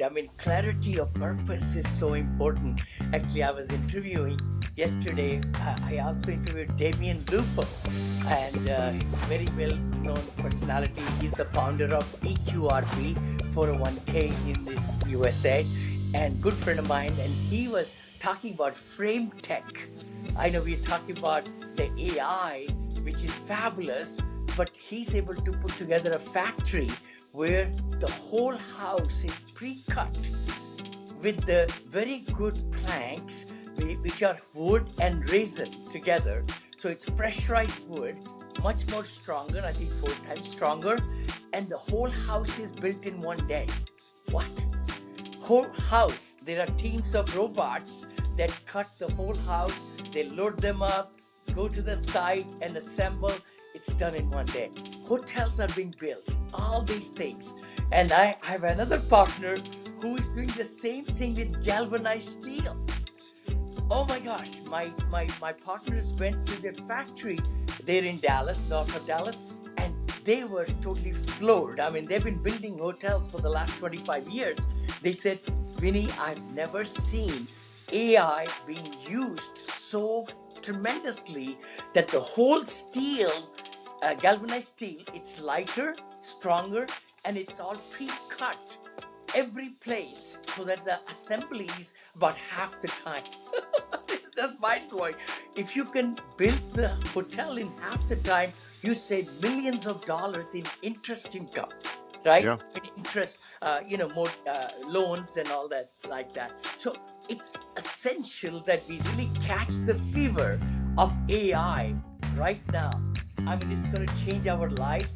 I mean, clarity of purpose is so important. Actually, I was interviewing yesterday. I also interviewed Damien Lupo, and very well known personality. He's the founder of EQRP 401k in this USA, and good friend of mine. And he was talking about frame tech. I know we're talking about the AI, which is fabulous, but he's able to put together a factory where the whole house is pre-cut with the very good planks, which are wood and resin together. So it's pressurized wood, much more stronger, I think 4 times stronger, and the whole house is built in one day. What? Whole house. There are teams of robots that cut the whole house, they load them up, go to the site and assemble. It's done in one day. Hotels are being built, all these things. And I have another partner who is doing the same thing with galvanized steel. Oh my gosh, my partners went to their factory there in Dallas, north of Dallas, and they were totally floored. I mean, they've been building hotels for the last 25 years. They said, Vinney, I've never seen AI being used so tremendously that the whole steel, galvanized steel, it's lighter, stronger, and it's all pre-cut every place so that the assembly is about half the time. It's just mind-blowing. If you can build the hotel in half the time, you save millions of dollars in interest income, right? Yeah. In interest, more loans and all that like that. So it's essential that we really catch the fever of AI right now. I mean, it's going to change our life.